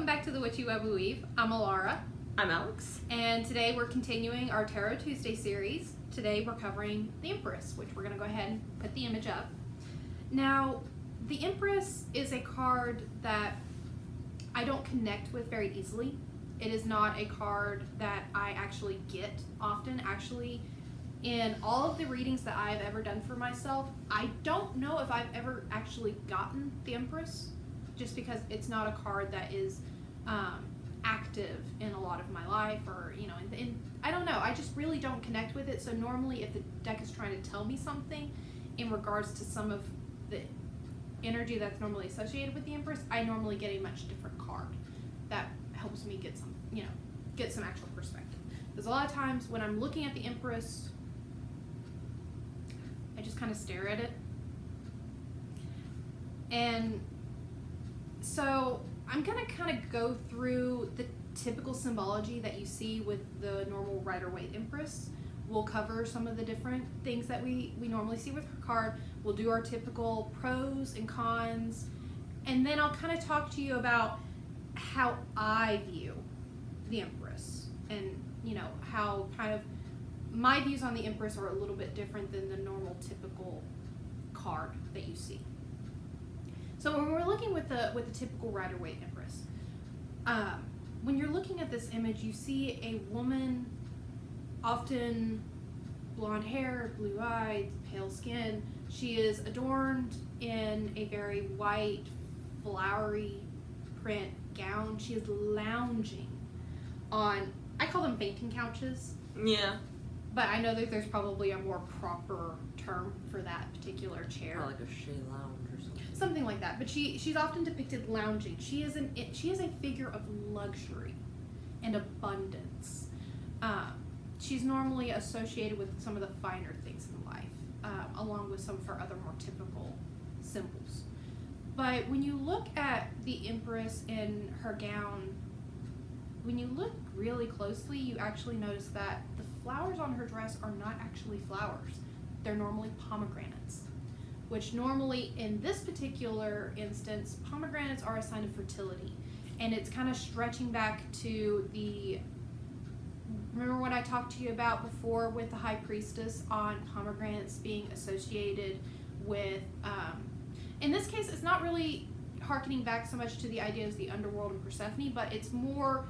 Welcome back to the Witchy Web We Weave. I'm Alara. I'm Alex. And today we're continuing our Tarot Tuesday series. Today we're covering the Empress, which we're going to go ahead and put the image up. Now, the Empress is a card that I don't connect with very easily. It is not a card that I actually get often. Actually, in all of the readings that I've ever done for myself, I don't know if I've ever actually gotten the Empress, just because it's not a card that is active in a lot of my life, or I don't know, I just really don't connect with it. So normally if the deck is trying to tell me something in regards to some of the energy that's normally associated with the Empress, I normally get a much different card that helps me get some actual perspective. Because a lot of times when I'm looking at the Empress, I just kind of stare at it. And so I'm going to kind of go through the typical symbology that you see with the normal Rider-Waite Empress. We'll cover some of the different things that we normally see with her card. We'll do our typical pros and cons. And then I'll kind of talk to you about how I view the Empress. And, how kind of my views on the Empress are a little bit different than the normal typical card that you see. So when we're looking with the typical Rider-Waite Empress, when you're looking at this image, you see a woman, often blonde hair, blue eyes, pale skin. She is adorned in a very white, flowery print gown. She is lounging on, I call them fainting couches. Yeah. But I know that there's probably a more proper term for that particular chair. Or like a Shea lounge or something. Something like that. But she's often depicted lounging. She is a figure of luxury and abundance. She's normally associated with some of the finer things in life, along with some of her other more typical symbols. But when you look at the Empress in her gown, when you look really closely, you actually notice that the flowers on her dress are not actually flowers. They're normally pomegranates, which normally in this particular instance, pomegranates are a sign of fertility. And it's kind of stretching back to remember what I talked to you about before with the High Priestess on pomegranates being associated with, in this case, it's not really hearkening back so much to the idea of the underworld and Persephone, but it's more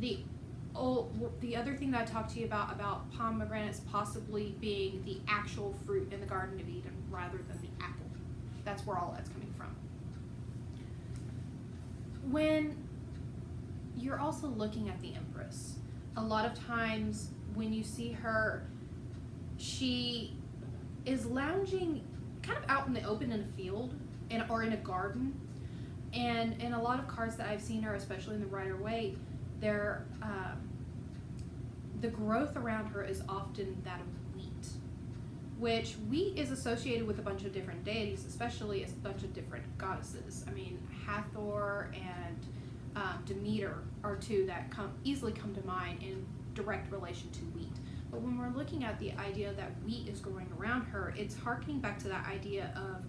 the other thing that I talked to you about pomegranates possibly being the actual fruit in the Garden of Eden rather than the apple. That's where all that's coming from. When you're also looking at the Empress, a lot of times when you see her, she is lounging kind of out in the open in a field or in a garden. And in a lot of cards that I've seen her, especially in the Rider-Waite, the growth around her is often that of wheat, which wheat is associated with a bunch of different deities, especially a bunch of different goddesses. I mean, Hathor and Demeter are two that easily come to mind in direct relation to wheat. But when we're looking at the idea that wheat is growing around her, it's harkening back to that idea of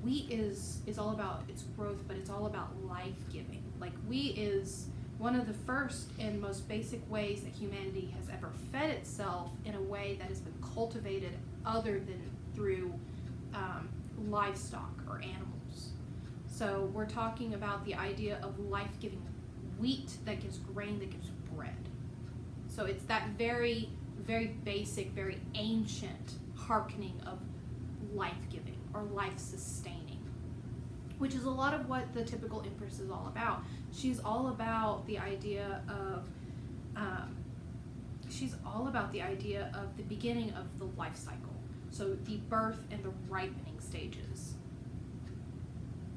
wheat is all about its growth, but it's all about life-giving. Like, wheat is one of the first and most basic ways that humanity has ever fed itself in a way that has been cultivated other than through livestock or animals. So we're talking about the idea of life-giving wheat that gives grain, that gives bread. So it's that very, very basic, very ancient hearkening of life-giving or life-sustaining, which is a lot of what the typical Empress is all about. She's all about the idea of the beginning of the life cycle. So the birth and the ripening stages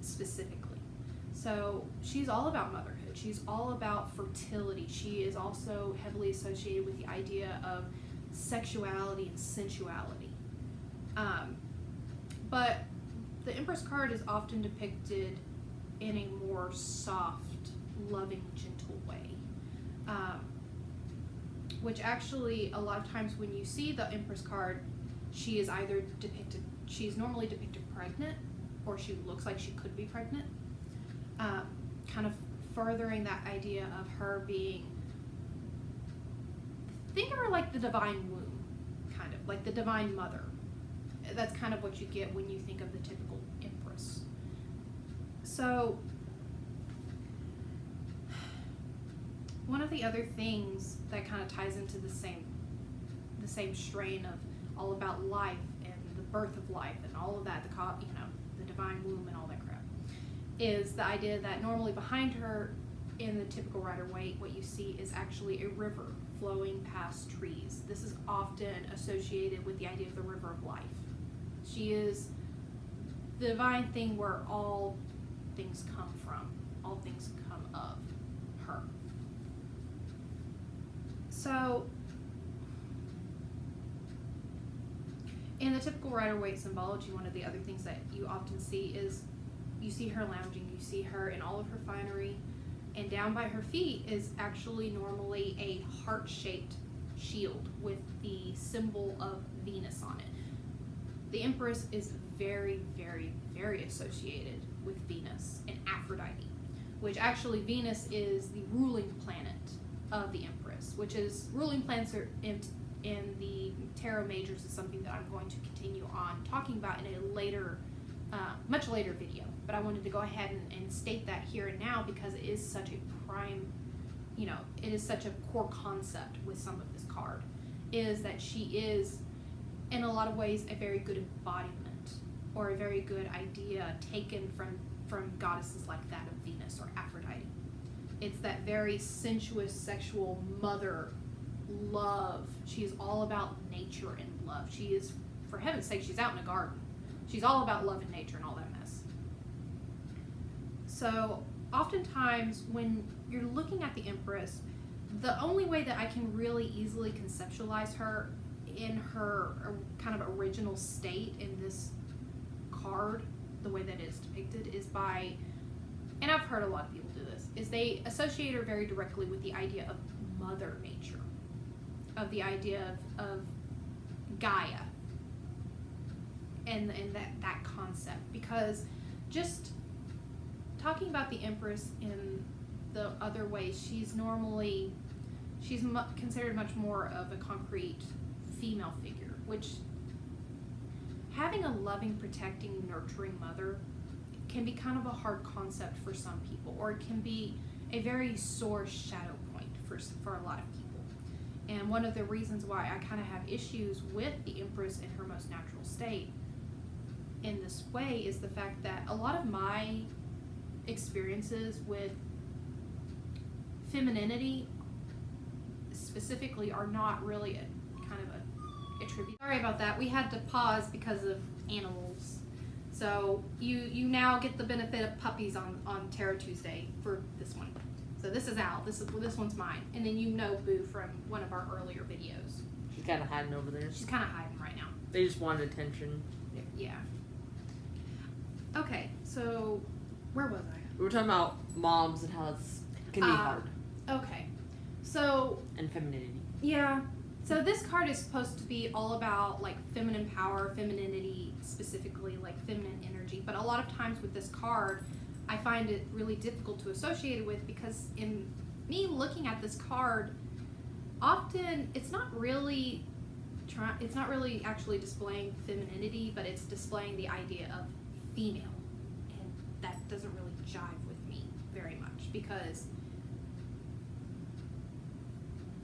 specifically. So she's all about motherhood. She's all about fertility. She is also heavily associated with the idea of sexuality and sensuality. But the Empress card is often depicted in a more soft, loving, gentle way. Which actually, a lot of times when you see the Empress card, she is either she's normally depicted pregnant, or she looks like she could be pregnant. Kind of furthering that idea of her being, think of her like the divine womb, kind of like the divine mother. That's kind of what you get when you think of the typical Empress. So one of the other things that kind of ties into the same strain of all about life and the birth of life and all of that, the divine womb and all that crap, is the idea that normally behind her in the typical Rider-Waite, what you see is actually a river flowing past trees. This is often associated with the idea of the river of life. She is the divine thing where all things come from, all things come of her. So, in the typical Rider-Waite symbology, one of the other things that you often see is you see her lounging, you see her in all of her finery, and down by her feet is actually normally a heart-shaped shield with the symbol of Venus on it. The Empress is very, very, very associated with Venus and Aphrodite, which actually Venus is the ruling planet of the Empress, which is ruling planets are in the Tarot Majors is something that I'm going to continue on talking about in a later, much later video. But I wanted to go ahead and state that here and now because it is such a prime, it is such a core concept with some of this card, is that she is, in a lot of ways, a very good embodiment or a very good idea taken from goddesses like that of Venus or Aphrodite. It's that very sensuous, sexual mother love. She is all about nature and love. She is, for heaven's sake, she's out in a garden. She's all about love and nature and all that mess. So oftentimes when you're looking at the Empress, the only way that I can really easily conceptualize her in her kind of original state in this card, the way that it is depicted, is by, and I've heard a lot of people do this, is they associate her very directly with the idea of Mother Nature, of the idea of Gaia, and that concept. Because just talking about the Empress in the other ways, she's considered much more of a concrete female figure, which having a loving, protecting, nurturing mother can be kind of a hard concept for some people, or it can be a very sore shadow point for a lot of people. And one of the reasons why I kind of have issues with the Empress in her most natural state in this way is the fact that a lot of my experiences with femininity specifically are not really a kind of a tribute. Sorry about that. We had to pause because of animals. So you now get the benefit of Puppies on Tarot Tuesday for this one. So this is Al. This one's mine. And then Boo from one of our earlier videos. She's kind of hiding over there. She's kind of hiding right now. They just wanted attention. Yeah. Okay, so where was I? We were talking about moms and how it can be hard. Okay, so and femininity. Yeah. So this card is supposed to be all about like feminine power, femininity, specifically like feminine energy. But a lot of times with this card, I find it really difficult to associate it with because in me looking at this card, often it's not really actually displaying femininity, but it's displaying the idea of female, and that doesn't really jive with me very much because,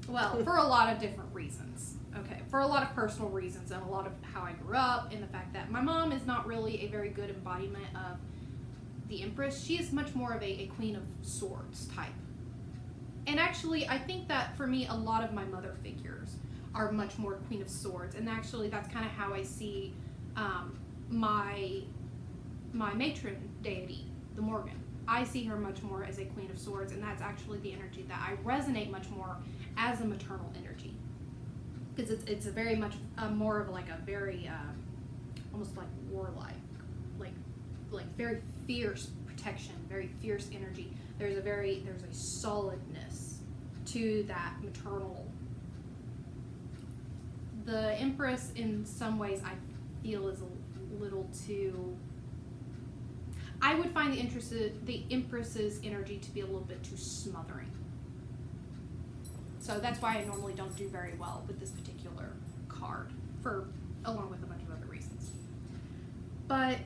well, for a lot of different reasons. Okay, for a lot of personal reasons and a lot of how I grew up and the fact that my mom is not really a very good embodiment of the Empress. She is much more of a Queen of Swords type. And actually, I think that for me, a lot of my mother figures are much more Queen of Swords. And actually, that's kind of how I see my matron deity, the Morgan. I see her much more as a Queen of Swords, and that's actually the energy that I resonate much more as a maternal energy. Because it's a very much more of like a very, almost like warlike, like very fierce protection, very fierce energy. There's a solidness to that maternal. The Empress, in some ways, I feel is a little too, I would find the Empress's energy to be a little bit too smothering. So that's why I normally don't do very well with this particular card, along with a bunch of other reasons. But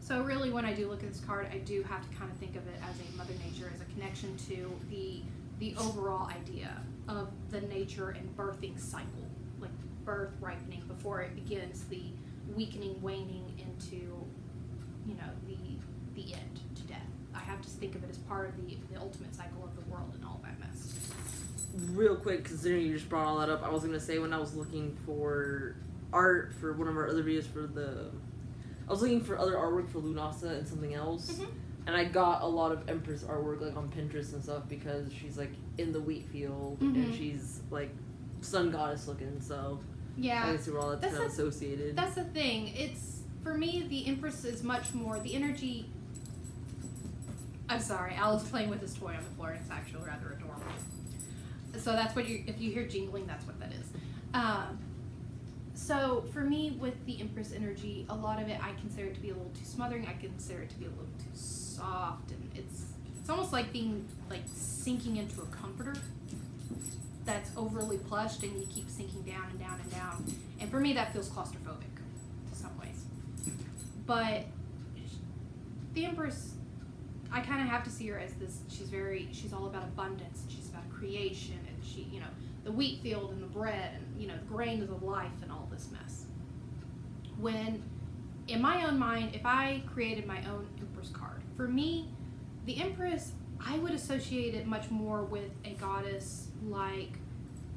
so really when I do look at this card, I do have to kind of think of it as a Mother Nature, as a connection to the overall idea of the nature and birthing cycle, like birth, ripening, before it begins the weakening, waning into, you know, the end to death. I have to think of it as part of the ultimate cycle of the world and all that mess. Real quick, considering you just brought all that up, I was gonna say when I was looking for art for one of our other videos I was looking for other artwork for Lunasa and something else, Mm-hmm. and I got a lot of Empress artwork like on Pinterest and stuff because she's like in the wheat field Mm-hmm. and she's like sun goddess looking, so Yeah. I can see where all that's kind of associated. That's the thing. It's, for me, the Empress is much more, the energy, I'm sorry, Al is playing with his toy on the floor, and it's actually rather adorable. So that's what if you hear jingling, that's what that is. So for me, with the Empress energy, a lot of it I consider it to be a little too smothering. I consider it to be a little too soft, and it's almost like being sinking into a comforter that's overly plushed, and you keep sinking down and down and down. And for me, that feels claustrophobic to some ways. But the Empress, I kind of have to see her as this. She's all about abundance, and she's about creation, and she, you know, the wheat field and the bread and, you know, the grains of life and all this mess. When, in my own mind, if I created my own Empress card, for me, the Empress, I would associate it much more with a goddess like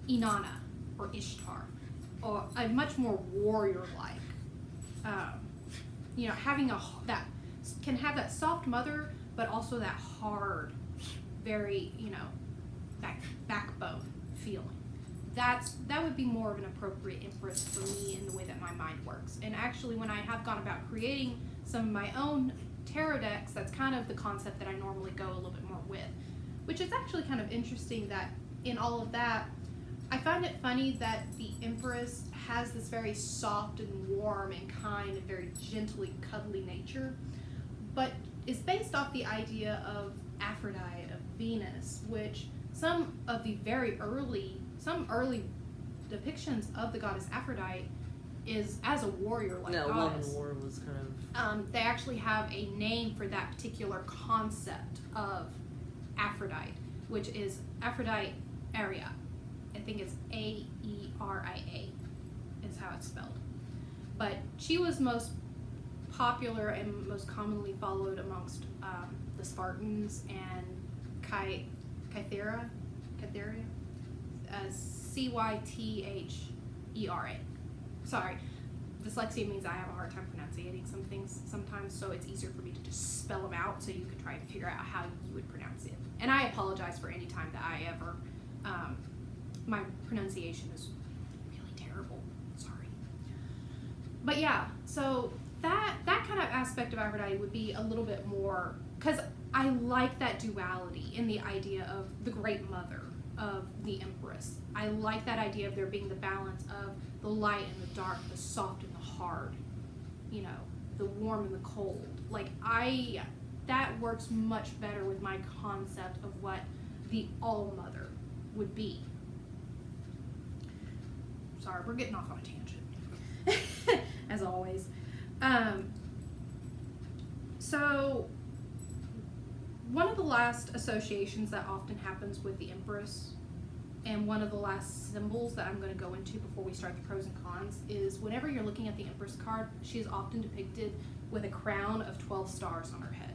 Inanna or Ishtar, or a much more warrior-like. You know, having that can have that soft mother, but also that hard, very, you know, that backbone feeling. That would be more of an appropriate Empress for me in the way that my mind works. And actually, when I have gone about creating some of my own tarot decks, that's kind of the concept that I normally go a little bit more with, which is actually kind of interesting that in all of that, I find it funny that the Empress has this very soft and warm and kind and very gently cuddly nature, but is based off the idea of Aphrodite, of Venus, which some early depictions of the goddess Aphrodite is as a warrior like Love goddess. and War was kind of... They actually have a name for that particular concept of Aphrodite, which is Aphrodite Aria. I think it's Aeria is how it's spelled. But she was most popular and most commonly followed amongst the Spartans and Cythera, Cythera. Sorry, dyslexia means I have a hard time pronouncing some things sometimes, so it's easier for me to just spell them out so you can try and figure out how you would pronounce it. And I apologize for any time that I ever, my pronunciation is really terrible. Sorry. But yeah, so that kind of aspect of Aphrodite would be a little bit more, because I like that duality in the idea of the Great Mother, of the Empress. I like that idea of there being the balance of the light and the dark, the soft and the hard, you know, the warm and the cold. That works much better with my concept of what the All Mother would be. Sorry, we're getting off on a tangent, as always. So one of the last associations that often happens with the Empress, and one of the last symbols that I'm going to go into before we start the pros and cons, is whenever you're looking at the Empress card, she is often depicted with a crown of 12 stars on her head.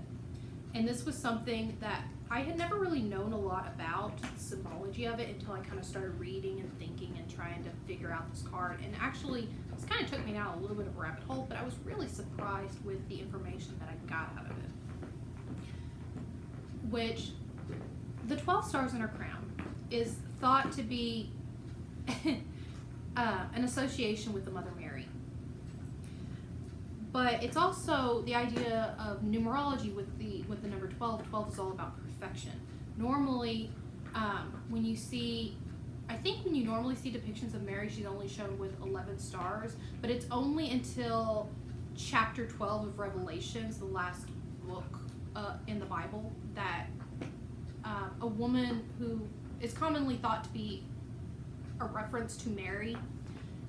And this was something that I had never really known a lot about the symbology of it until I kind of started reading and thinking and trying to figure out this card. And actually, this kind of took me down a little bit of a rabbit hole, but I was really surprised with the information that I got out of it. Which, the 12 stars in her crown is thought to be an association with the Mother Mary. But it's also the idea of numerology with the number 12. 12 is all about perfection. Normally, when you see I think when you normally see depictions of Mary, she's only shown with 11 stars, but it's only until chapter 12 of Revelations, the last book in the Bible, that a woman who is commonly thought to be a reference to Mary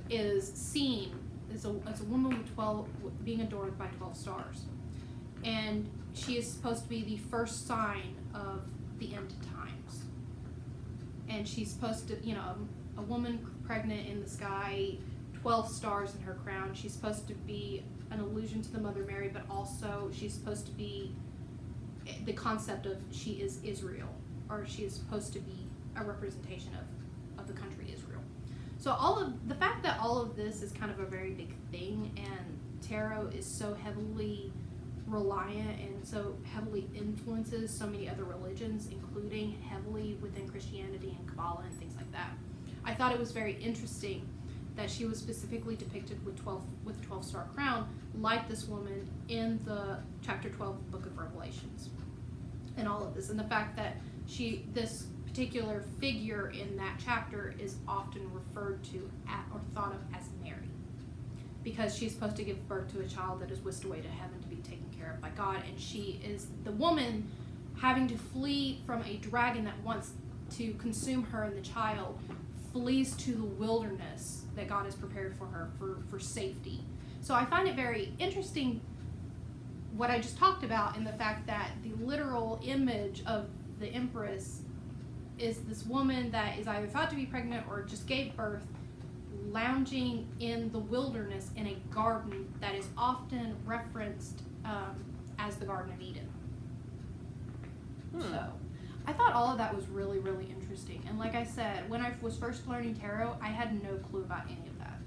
is seen as a woman with 12, being adorned by 12 stars. And she is supposed to be the first sign of the end times. And she's supposed to, a woman pregnant in the sky, 12 stars in her crown. She's supposed to be an allusion to the Mother Mary, but also she's supposed to be the concept of she is Israel, or she is supposed to be a representation of the country Israel. So the fact that all of this is kind of a very big thing, and tarot is so heavily reliant and so heavily influences so many other religions, including heavily within Christianity and Kabbalah and things like that. I thought it was very interesting that she was specifically depicted with a 12-star crown, like this woman in the chapter 12 book of Revelations, and all of this, and the fact that this particular figure in that chapter is often referred to or thought of as Mary, because she's supposed to give birth to a child that is whisked away to heaven to be taken care of by God, and she is the woman having to flee from a dragon that wants to consume her and the child, flees to the wilderness that God has prepared for her for safety. So I find it very interesting what I just talked about, in the fact that the literal image of the Empress is this woman that is either thought to be pregnant or just gave birth, lounging in the wilderness in a garden that is often referenced as the Garden of Eden. So I thought all of that was really, really interesting. And like I said, when I was first learning tarot, I had no clue about any of that.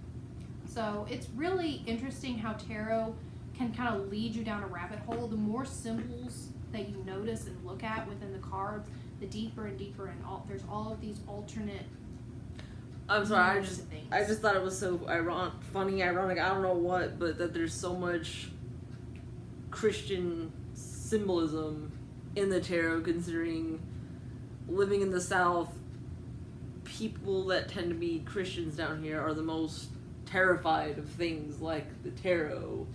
So it's really interesting how tarot can kind of lead you down a rabbit hole. The more symbols that you notice and look at within the cards, the deeper and deeper, and there's all of these alternate. I'm sorry, I just thought it was so funny, ironic, I don't know what, but that there's so much Christian symbolism in the tarot, considering living in the South, people that tend to be Christians down here are the most terrified of things like the tarot.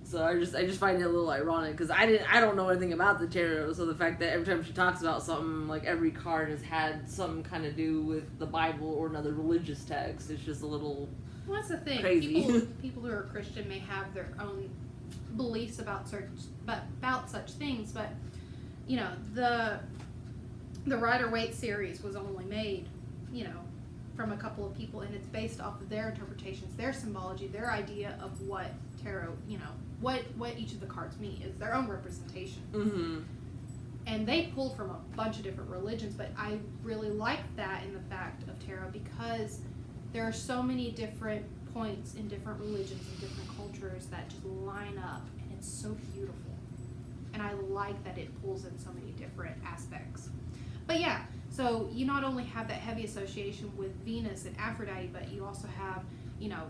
So I just find it a little ironic, because I don't know anything about the tarot, so the fact that every time she talks about something, like every card has had some kind of do with the Bible or another religious text, it's just a little Well, that's the thing. crazy. People who are Christian may have their own beliefs about such things, but the Rider Waite series was only made, from a couple of people, and it's based off of their interpretations, their symbology, their idea of what tarot, what each of the cards mean. It's their own representation. Mm-hmm. And they pulled from a bunch of different religions, but I really like that in the fact of tarot, because there are so many different points in different religions and different cultures that just line up, and it's so beautiful. And I like that it pulls in so many different aspects. But yeah, so you not only have that heavy association with Venus and Aphrodite, but you also have,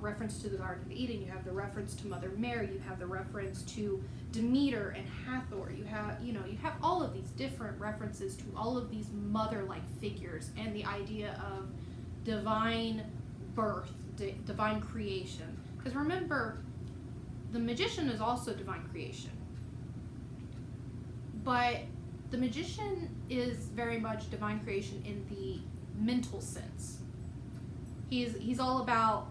reference to the Garden of Eden. You have the reference to Mother Mary. You have the reference to Demeter and Hathor. You have all of these different references to all of these mother-like figures, and the idea of divine birth, divine creation. Because remember, the magician is also divine creation. But the magician is very much divine creation in the mental sense. He's all about,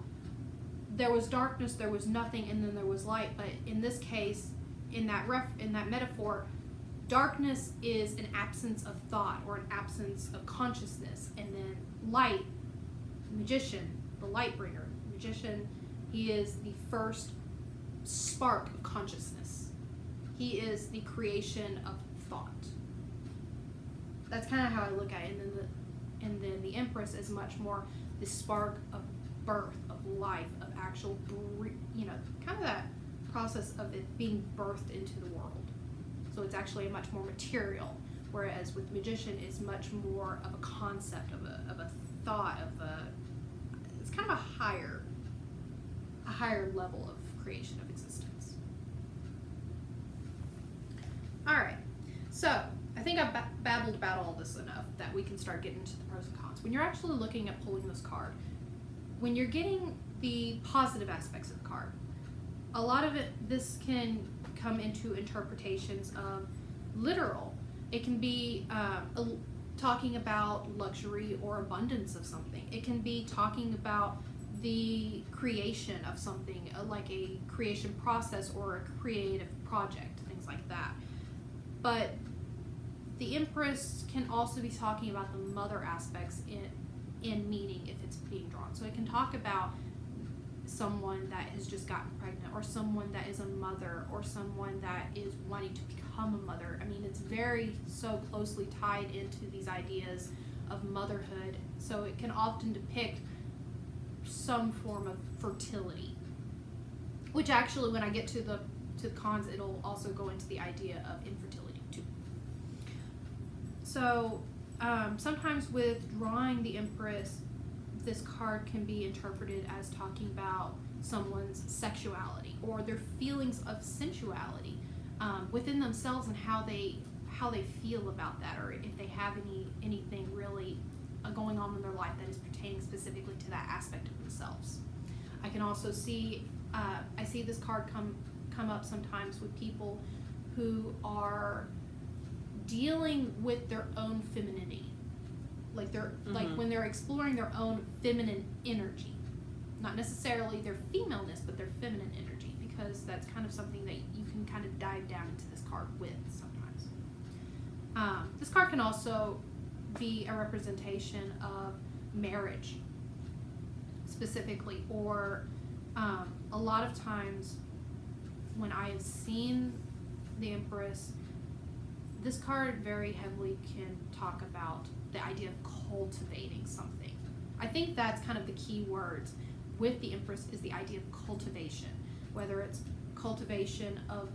there was darkness, there was nothing, and then there was light. But in this case, in that metaphor, darkness is an absence of thought or an absence of consciousness, and then light, magician, the light bringer, magician, he is the first spark of consciousness. He is the creation of thought. That's kind of how I look at it. And then the Empress is much more the spark of birth, of life, of actual, kind of that process of it being birthed into the world. So it's actually a much more material, whereas with magician is much more of a concept, of a thought, it's kind of a higher level of creation of existence. All right, so I think I've babbled about all this enough that we can start getting into the pros and cons. When you're actually looking at pulling this card, when you're getting the positive aspects of the card, a lot of this can come into interpretations of literal. It can be talking about luxury or abundance of something. It can be talking about the creation of something, like a creation process or a creative project, things like that. But the Empress can also be talking about the mother aspects in meaning if it's being drawn. So it can talk about someone that has just gotten pregnant, or someone that is a mother, or someone that is wanting to become a mother. I mean, it's very so closely tied into these ideas of motherhood. So it can often depict some form of fertility, which actually, when I get to the cons, it'll also go into the idea of infertility too. So sometimes with drawing the Empress, this card can be interpreted as talking about someone's sexuality or their feelings of sensuality within themselves, and how they feel about that, or if they have anything really going on in their life that is pertaining specifically to that aspect of themselves. I can also see I see this card come up sometimes with people who are dealing with their own femininity, like they're like when they're exploring their own feminine energy, not necessarily their femaleness, but their feminine energy, because that's kind of something that you can kind of dive down into this card with sometimes. This card can also be a representation of marriage specifically, or a lot of times when I have seen the Empress, this card very heavily can talk about the idea of cultivating something. I think that's kind of the key words with the Empress, is the idea of cultivation, whether it's cultivation of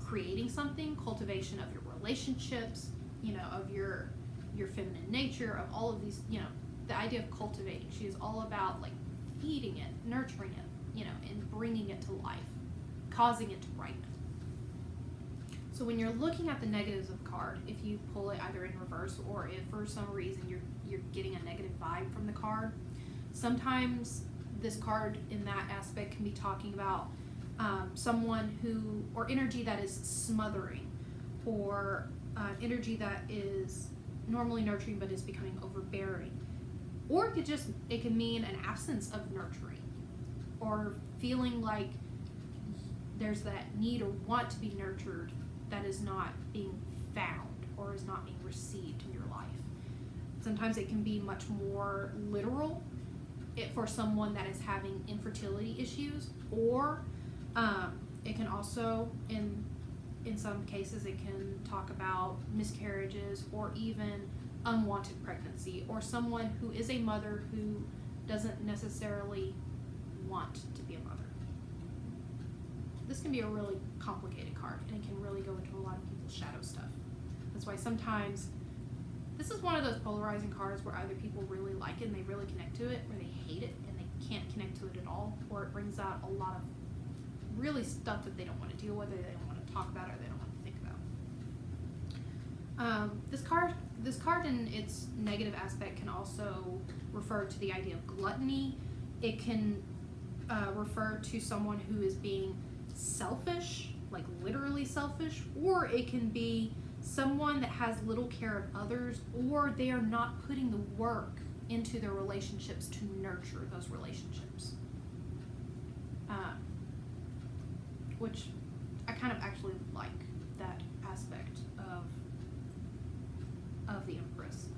creating something, cultivation of your relationships, of your feminine nature, of all of these, the idea of cultivating. She is all about like feeding it, nurturing it, and bringing it to life, causing it to brighten. So when you're looking at the negatives of the card, if you pull it either in reverse, or if for some reason you're getting a negative vibe from the card, sometimes this card in that aspect can be talking about someone who, or energy that is smothering, or energy that is normally nurturing but is becoming overbearing. Or it can mean an absence of nurturing, or feeling like there's that need or want to be nurtured that is not being found or is not being received in your life. Sometimes it can be much more literal for someone that is having infertility issues, or it can also, in some cases, it can talk about miscarriages or even unwanted pregnancy, or someone who is a mother who doesn't necessarily want to be a mother. This can be a really complicated card, and it can really go into a lot of people's shadow stuff. That's why sometimes this is one of those polarizing cards where either people really like it and they really connect to it, or they hate it and they can't connect to it at all, or it brings out a lot of really stuff that they don't want to deal with, or they don't want to talk about, or they don't want to think about. This card in its negative aspect can also refer to the idea of gluttony. It can refer to someone who is being selfish, like literally selfish, or it can be someone that has little care of others, or they are not putting the work into their relationships to nurture those relationships. Which I kind of actually like that aspect of the Empress.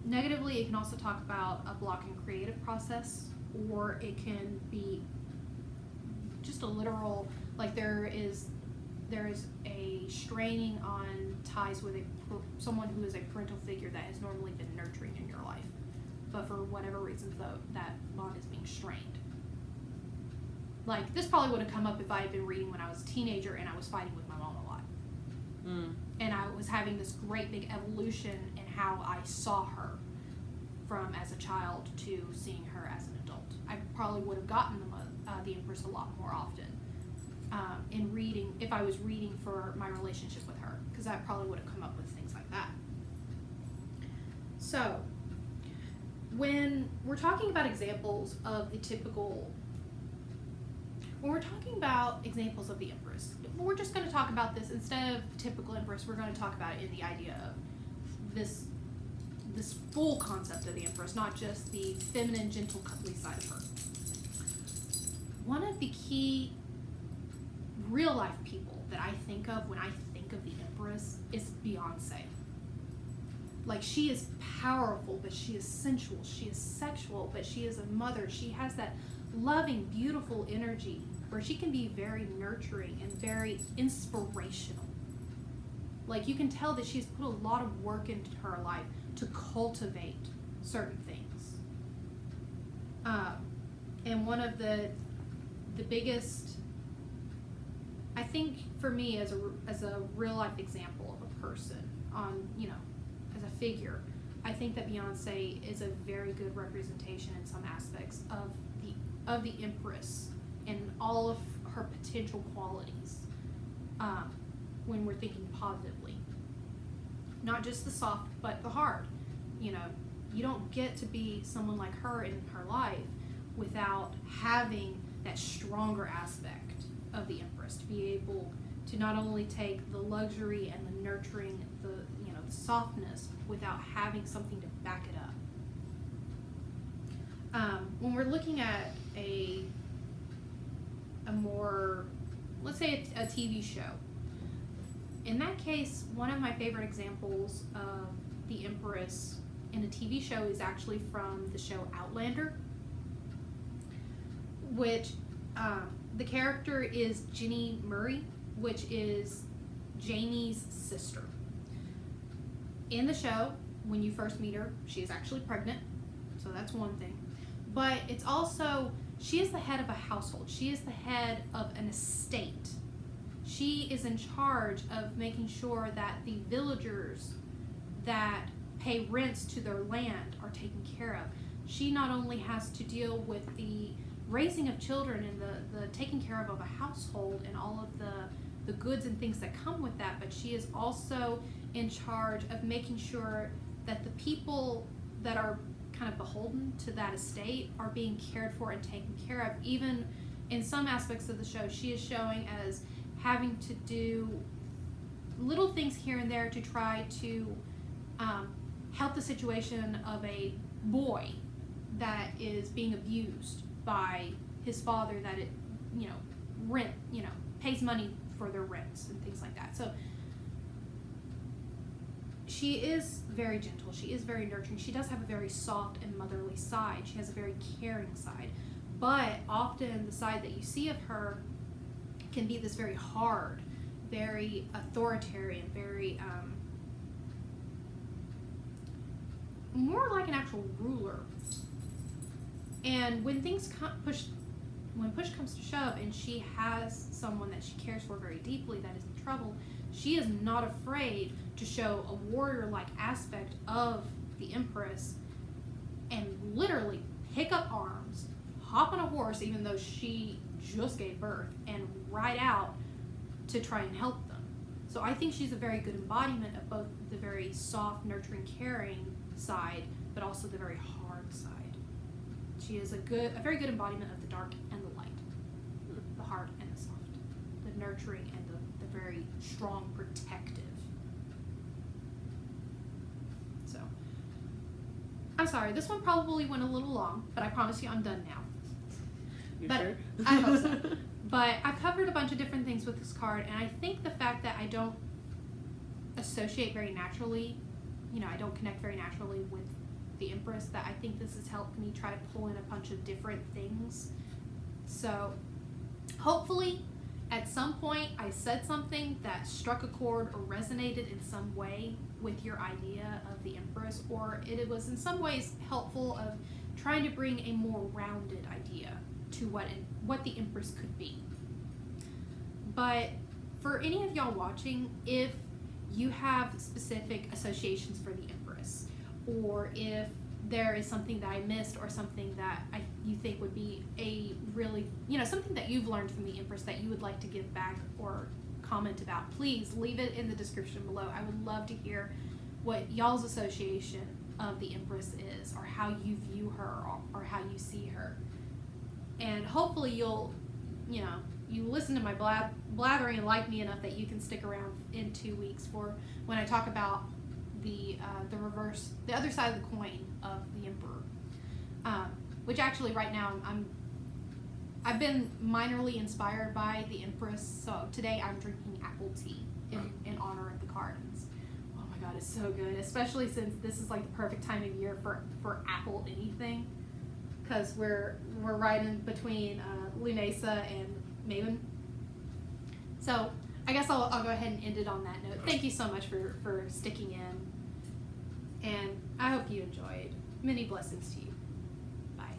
Negatively, it can also talk about a blocking creative process, or it can be just a literal, like there is a straining on ties with someone who is a parental figure that has normally been nurturing in your life, but for whatever reason, though, that bond is being strained. Like, this probably would have come up if I had been reading when I was a teenager and I was fighting with my mom a lot. And I was having this great big evolution in how I saw her from as a child to seeing her as an adult. I probably would have gotten the Empress a lot more often in reading, if I was reading for my relationship with her, because that probably would have come up with things like that. So, when we're talking about examples of the typical, when we're talking about examples of the Empress, we're just going to talk about this instead of the typical Empress. We're going to talk about it in the idea of this full concept of the Empress, not just the feminine, gentle, cuddly side of her. One of the key real life people that I think of when I think of the Empress is Beyonce. Like, she is powerful, but she is sensual. She is sexual, but she is a mother. She has that loving, beautiful energy where she can be very nurturing and very inspirational. Like, you can tell that she's put a lot of work into her life to cultivate certain things. And one of the biggest, I think for me as a real life example of a person on, as a figure, I think that Beyonce is a very good representation in some aspects of the Empress and all of her potential qualities when we're thinking positively. Not just the soft, but the hard. You don't get to be someone like her in her life without having that stronger aspect of the Empress, to be able to not only take the luxury and the nurturing, the softness, without having something to back it up. When we're looking at a more, let's say a TV show, in that case, one of my favorite examples of the Empress in a TV show is actually from the show Outlander, which the character is Jenny Murray, which is Jamie's sister. In the show, when you first meet her, she is actually pregnant, so that's one thing. But it's also, she is the head of a household. She is the head of an estate. She is in charge of making sure that the villagers that pay rents to their land are taken care of. She not only has to deal with the raising of children and the taking care of a household and all of the goods and things that come with that, but she is also in charge of making sure that the people that are kind of beholden to that estate are being cared for and taken care of. Even in some aspects of the show, she is showing as having to do little things here and there to try to help the situation of a boy that is being abused by his father, that pays money for their rents and things like that. So she is very gentle. She is very nurturing. She does have a very soft and motherly side. She has a very caring side. But often the side that you see of her can be this very hard, very authoritarian, very more like an actual ruler. And when when push comes to shove and she has someone that she cares for very deeply that is in trouble, she is not afraid to show a warrior-like aspect of the Empress and literally pick up arms, hop on a horse, even though she just gave birth, and ride out to try and help them. So I think she's a very good embodiment of both the very soft, nurturing, caring side, but also the very hard side. She is a very good embodiment of the dark and the light, the hard and the soft, the nurturing and the very strong, protective. So, I'm sorry, this one probably went a little long, but I promise you I'm done now. You But sure? I hope so. But I've covered a bunch of different things with this card, and I think the fact that I don't associate very naturally, I don't connect very naturally with the Empress, that I think this has helped me try to pull in a bunch of different things. So hopefully at some point I said something that struck a chord or resonated in some way with your idea of the Empress, or it was in some ways helpful of trying to bring a more rounded idea to what the Empress could be. But for any of y'all watching, if you have specific associations for the Empress, or if there is something that I missed or something that you think would be a really, something that you've learned from the Empress that you would like to give back or comment about, please leave it in the description below. I would love to hear what y'all's association of the Empress is, or how you view her, or how you see her. And hopefully you listen to my blathering and like me enough that you can stick around in 2 weeks for when I talk about the other side of the coin of the Emperor. Which actually right now I've been minorly inspired by the Empress, so today I'm drinking apple tea in honor of the Cardins. Oh my god, it's so good, especially since this is like the perfect time of year for apple anything, because we're right in between Lunasa and Maven. So I guess I'll go ahead and end it on that note. Thank you so much for sticking in, and I hope you enjoyed. Many blessings to you. Bye.